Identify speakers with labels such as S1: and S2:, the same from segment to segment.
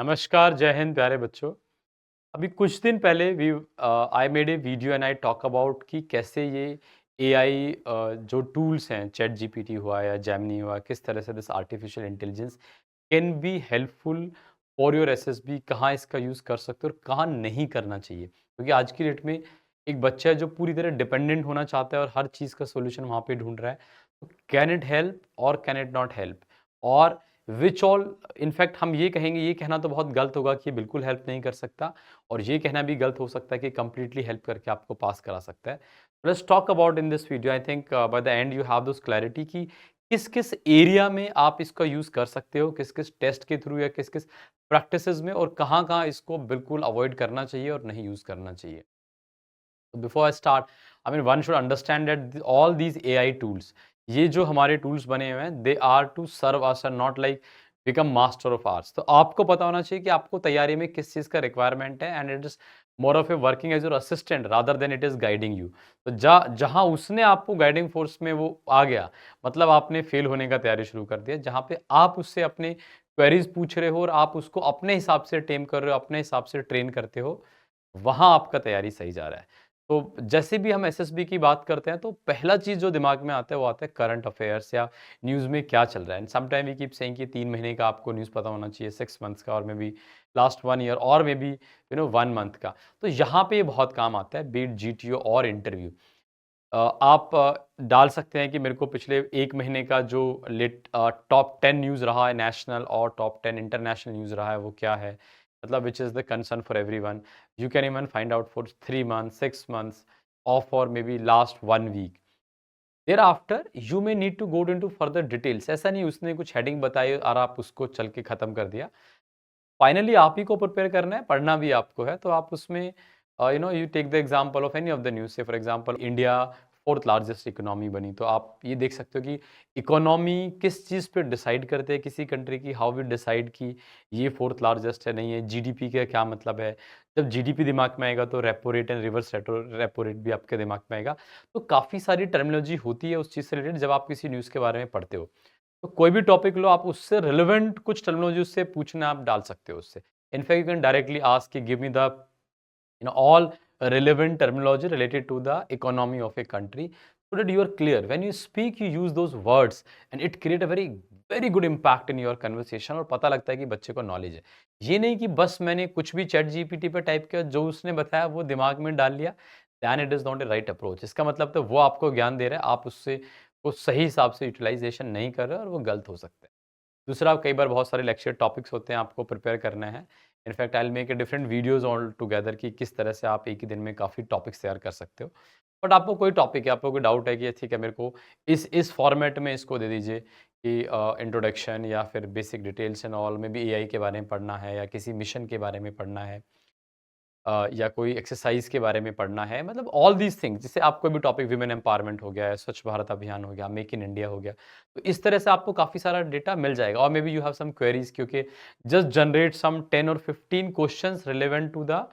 S1: नमस्कार, जय हिंद प्यारे बच्चों। अभी कुछ दिन पहले I made a video and I talk about कि कैसे ये एआई जो टूल्स हैं, चैट जीपीटी हुआ या जेमिनी हुआ, किस तरह से this artificial intelligence can be helpful for your SSB, कहाँ इसका यूज़ कर सकते हो और कहाँ नहीं करना चाहिए। क्योंकि आज की डेट में एक बच्चा है जो पूरी तरह डिपेंडेंट होना चाहता है और हर चीज़ का सॉल्यूशन वहाँ पे ढूँढ रहा है। तो कैन इट हेल्प और कैन इट नॉट हेल्प? और व्हिच ऑल इनफैक्ट हम ये कहेंगे, ये कहना तो बहुत गलत होगा कि ये बिल्कुल हेल्प नहीं कर सकता और ये कहना भी गलत हो सकता है कि कंप्लीटली हेल्प करके आपको पास करा सकता है। Let's talk about in this video. I think by the end you have this clarity कि किस-किस एरिया में आप इसका यूज़ कर सकते हो, किस-किस टेस्ट के थ्रू या किस-किस प्रैक्टिसेज़ में और कहाँ-कहाँ इसको बिल्कुल अवॉइड करना चाहिए और नहीं यूज़ करना चाहिए। So before I start, I mean one should understand that all these AI tools, ये जो हमारे tools बने हुए हैं, they are to serve us and not like become master of ours. तो आपको पता होना चाहिए कि आपको तैयारी में किस चीज़ का रिक्वायरमेंट है and it is more of a working as your assistant rather than it is guiding you. तो जहाँ उसने आपको गाइडिंग फोर्स में वो आ गया, मतलब आपने फेल होने का तैयारी शुरू कर दिया, जहाँ पे आप उससे अपने क्वेरीज पूछ रहे हो और आप उसको अपने हिसाब से टेम कर रहे हो, अपने हिसाब से ट्रेन करते हो, वहाँ आपका तैयारी सही जा रहा है। तो जैसे भी हम एसएसबी की बात करते हैं तो पहला चीज़ जो दिमाग में आता है वो आता है करंट अफेयर्स या न्यूज़ में क्या चल रहा है। And some time we keep saying कि 3 महीने का आपको न्यूज़ पता होना चाहिए, 6 मंथ्स का और मे बी लास्ट 1 ईयर और मे बी 1 मंथ का। तो यहाँ पे ये बहुत काम आता है, बी इट जीटीओ और इंटरव्यू। आप डाल सकते हैं कि मेरे को पिछले 1 महीने का जो टॉप 10 न्यूज़ रहा है नेशनल और टॉप 10 इंटरनेशनल न्यूज़ रहा है वो क्या है? मतलब which is the concern for everyone. You can even find out for 3 months, 6 months or for maybe last 1 week. Thereafter, you may need to go into further details. ऐसा नहीं उसने कुछ हेडिंग बताई और आप उसको चल के खत्म कर दिया। फाइनली आप ही को प्रिपेयर करना है, पढ़ना भी आपको है, तो आप उसमें you take the example of any of the news, say for example India 4th largest economy बनी, तो आप ये देख सकते हो कि इकोनॉमी किस चीज़ पे डिसाइड करते हैं किसी कंट्री की, हाउ वी डिसाइड कि ये 4th लार्जेस्ट है, नहीं है, जीडीपी का क्या मतलब है। जब जीडीपी दिमाग में आएगा तो repo rate and reverse repo rate भी आपके दिमाग में आएगा। तो काफ़ी सारी टर्मिनोलॉजी होती है उस चीज़ से रिलेटेड जब आप किसी न्यूज़ के बारे में पढ़ते हो। तो कोई भी टॉपिक लो, आप उससे रिलेवेंट कुछ टर्मिनोलॉजी उससे पूछना आप डाल सकते हो उससे। In fact you can directly ask कि give me the all relevant terminology related to the economy of a country so that you are clear when you speak, you use those words and it create a very good impact in your conversation और पता लगता है कि बच्चे को knowledge है। ये नहीं कि बस मैंने कुछ भी चैट जीपीटी पे टाइप किया, जो उसने बताया वो दिमाग में डाल लिया, then it is not a right approach. इसका मतलब तो वो आपको ज्ञान दे रहा है, आप उससे वो सही हिसाब से यूटिलाइजेशन नहीं कर रहे और वो गलत हो सकता है। दूसरा, कई बार बहुत सारे लेक्चर टॉपिक्स होते हैं, आपको प्रिपेयर करना है। In fact I will make a different videos all together कि किस तरह से आप एक ही दिन में काफ़ी टॉपिक्स तैयार कर सकते हो। बट आपको कोई टॉपिक है, आपको कोई डाउट है कि ठीक है मेरे को इस फॉर्मेट में इसको दे दीजिए कि इंट्रोडक्शन या फिर बेसिक डिटेल्स एंड ऑल में भी एआई के बारे में पढ़ना है या किसी मिशन के बारे में पढ़ना है, या कोई एक्सरसाइज के बारे में पढ़ना है, मतलब ऑल दीज थिंग्स। जैसे आप कोई भी टॉपिक, विमेन एम्पावरमेंट हो गया, स्वच्छ भारत अभियान हो गया, मेक इन इंडिया हो गया, तो इस तरह से आपको काफ़ी सारा डेटा मिल जाएगा। और maybe you have some queries, क्योंकि जस्ट जनरेट सम 10 और 15 क्वेश्चंस रिलेवेंट टू द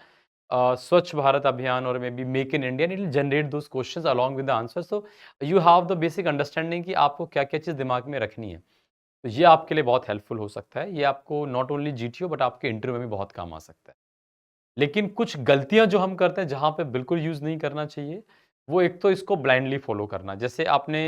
S1: स्वच्छ भारत अभियान और may be make in India, it will generate those questions along with the answer. So you have the basic understanding कि आपको क्या क्या चीज़ दिमाग में रखनी है। तो ये आपके लिए बहुत हेल्पफुल हो सकता है। ये आपको नॉट ओनली जीटीओ बट आपके इंटरव्यू में भी बहुत काम आ सकता है। लेकिन कुछ गलतियाँ जो हम करते हैं, जहाँ पे बिल्कुल यूज़ नहीं करना चाहिए, वो एक तो इसको ब्लाइंडली फ़ॉलो करना। जैसे आपने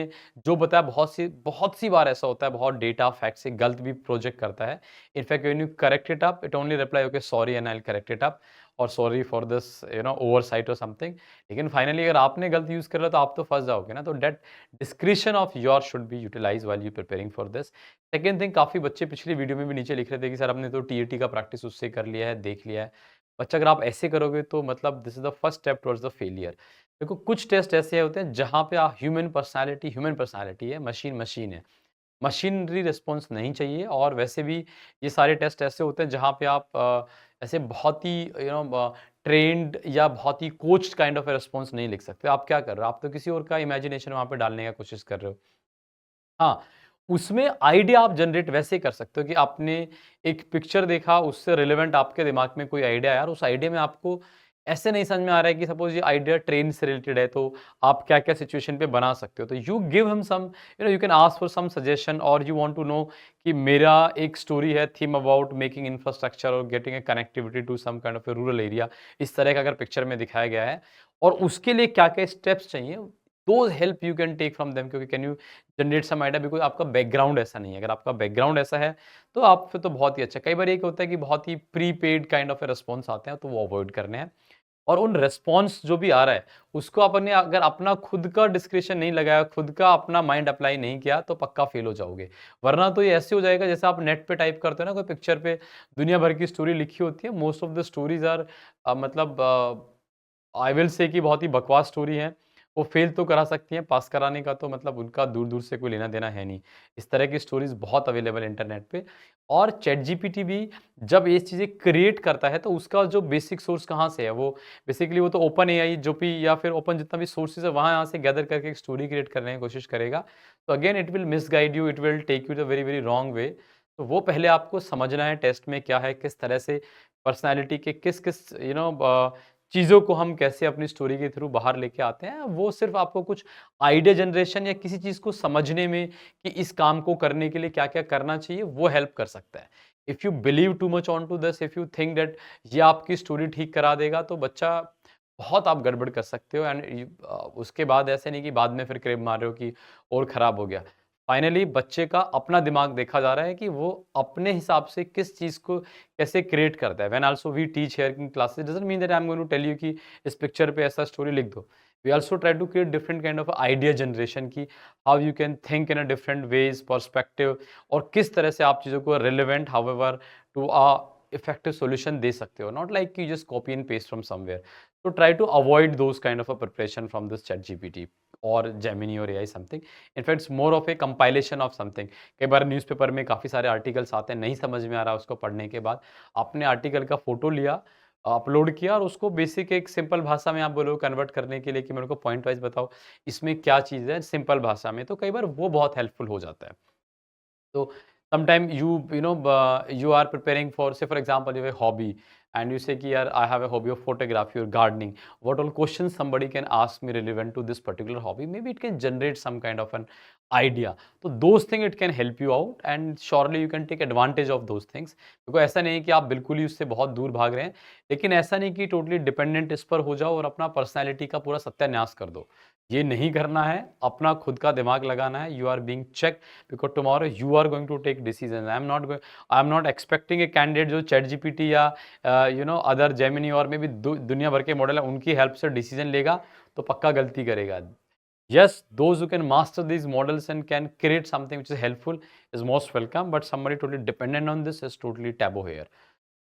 S1: जो बताया, बहुत सी बार ऐसा होता है, बहुत डेटा फैक्ट से गलत भी प्रोजेक्ट करता है। In fact when you correct it up, it only reply okay sorry and I will correct it up और सॉरी फॉर दिस ओवरसाइट और समथिंग। लेकिन फाइनली अगर आपने गलत यूज़ कर लिया तो आप तो फँस जाओगे ना। तो that discretion of your should be utilized while you preparing for this. Second thing, काफ़ी बच्चे पिछली वीडियो में भी नीचे लिख रहे थे कि सर हमने तो टीईटी का प्रैक्टिस उससे कर लिया है, देख लिया है। बच्चा, अगर आप ऐसे करोगे तो मतलब this is the first step towards the failure. देखो, कुछ टेस्ट ऐसे होते हैं जहाँ पे ह्यूमन पर्सनैलिटी है, मशीन मशीन है। मशीनरी रिस्पॉन्स नहीं चाहिए। और वैसे भी ये सारे टेस्ट ऐसे होते हैं जहाँ पे आप ऐसे बहुत ही ट्रेन्ड या बहुत ही coached kind of a response नहीं लिख सकते। आप क्या कर रहे हो? आप तो किसी और का इमेजिनेशन वहाँ पे डालने का कोशिश कर रहे हो। हाँ, उसमें आइडिया आप जनरेट वैसे कर सकते हो कि आपने एक पिक्चर देखा, उससे रिलेवेंट आपके दिमाग में कोई आइडिया आया और उस आइडिया में आपको ऐसे नहीं समझ में आ रहा है कि सपोज़ ये आइडिया ट्रेन से रिलेटेड है, तो आप क्या-क्या सिचुएशन पे बना सकते हो। तो you give him some, you can ask for some suggestion, और यू वांट टू नो कि मेरा एक स्टोरी है, थीम अबाउट मेकिंग इंफ्रास्ट्रक्चर और getting a connectivity to some kind of a rural area. इस तरह का अगर पिक्चर में दिखाया गया है और उसके लिए क्या-क्या स्टेप्स चाहिए, those help you can take from them, क्योंकि can you generate some idea, because आपका बैकग्राउंड ऐसा नहीं है। अगर आपका बैकग्राउंड ऐसा है, तो आप फिर तो बहुत ही अच्छा। कई बार एक होता है कि बहुत ही prepaid kind of a response आते हैं, तो वो अवॉइड करने हैं। और उन रिस्पॉन्स जो भी आ रहा है, उसको आपने अगर अपना खुद का डिस्क्रिप्शन नहीं लगाया, खुद का अपना माइंड अप्लाई नहीं किया, तो पक्का फेल हो जाओगे। वरना तो ये ऐसे हो जाएगा जैसे आप नेट पे टाइप करते हो ना, कोई पिक्चर पे दुनिया भर की स्टोरी लिखी होती है। Most of the stories are मतलब आई विल से कि बहुत ही बकवास स्टोरी है। वो फेल तो करा सकती हैं, पास कराने का तो मतलब उनका दूर-दूर से कोई लेना-देना है नहीं। इस तरह की स्टोरीज़ बहुत अवेलेबल है इंटरनेट पे। और चैट जीपीटी भी जब ये चीज़ें क्रिएट करता है, तो उसका जो बेसिक सोर्स कहाँ से है, वो बेसिकली वो तो ओपन एआई जो भी या फिर ओपन जितना भी सोर्सेज़ है, वहाँ यहाँ से गैदर करके एक स्टोरी क्रिएट करने की कोशिश करेगा। तो again it will misguide you, it will take you the very, very wrong way. तो वो पहले आपको समझना है टेस्ट में क्या है, किस तरह से पर्सनैलिटी के किस-किस चीज़ों को हम कैसे अपनी स्टोरी के थ्रू बाहर लेके आते हैं। वो सिर्फ़ आपको कुछ आइडिया जनरेशन या किसी चीज़ को समझने में कि इस काम को करने के लिए क्या-क्या करना चाहिए, वो हेल्प कर सकता है। If you believe too much on to this, if you think that ये आपकी स्टोरी ठीक करा देगा, तो बच्चा बहुत आप गड़बड़ कर सकते हो। एंड उसके बाद ऐसे नहीं कि बाद में फिर क्रेव मार रहे हो कि और खराब हो गया। फाइनली बच्चे का अपना दिमाग देखा जा रहा है कि वो अपने हिसाब से किस चीज़ को कैसे क्रिएट करता है। When also we teach here in classes, doesn't mean that I am going to tell you कि इस पिक्चर पे ऐसा स्टोरी लिख दो। We also try to create different kind of idea generation की how you can think in a different ways, perspective, और किस तरह से आप चीज़ों को relevant however to a effective solution दे सकते हो। Not like you just copy and paste from somewhere. So try to avoid those kind of a preparation from this ChatGPT or Gemini or AI something. In fact, it's more of a compilation of something. कई बार newspaper में काफ़ी सारे articles आते हैं, नहीं समझ में आ रहा उसको पढ़ने के बाद, आपने आर्टिकल का फ़ोटो लिया, अपलोड किया और उसको बेसिक एक सिंपल भाषा में आप बोलो कन्वर्ट करने के लिए कि मेरे को पॉइंट वाइज़ बताओ, इसमें क्या चीज़ है सिंपल भाषा में, तो कई बार वो बहुत हेल्पफुल हो जाता है। So sometime you are preparing for, say for example you have a hobby and you say कि यार I have a hobby of photography or gardening. What all questions somebody can ask me relevant to this particular hobby? Maybe it can generate some kind of an idea. तो those things it can help you out and surely you can take advantage of those things. क्योंकि ऐसा नहीं है कि आप बिल्कुल ही उससे बहुत दूर भाग रहे हैं, लेकिन ऐसा नहीं कि टोटली डिपेंडेंट इस पर हो जाओ और अपना पर्सनैलिटी का पूरा सत्यानाश कर दो। ये नहीं करना है, अपना खुद का दिमाग लगाना है। You are being checked because tomorrow you are going to take decisions. I am not expecting a candidate जो चैट जीपीटी या अदर जेमिनी और में भी दुनिया भर के मॉडल है उनकी हेल्प से डिसीजन लेगा तो पक्का गलती करेगा। Yes, those who can master these models and can create something which is helpful is most welcome, but somebody totally dependent on this is totally taboo here.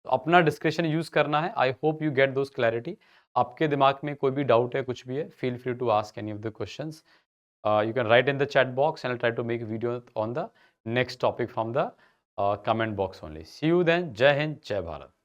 S1: तो अपना डिस्क्रिप्शन यूज करना है। I hope you get those clarity. आपके दिमाग में कोई भी doubt है, कुछ भी है, feel free to ask any of the questions. You can write in the chat box and I'll try to make a video on the next topic from the comment box only. See you then. Jai Hind, Jai Bharat.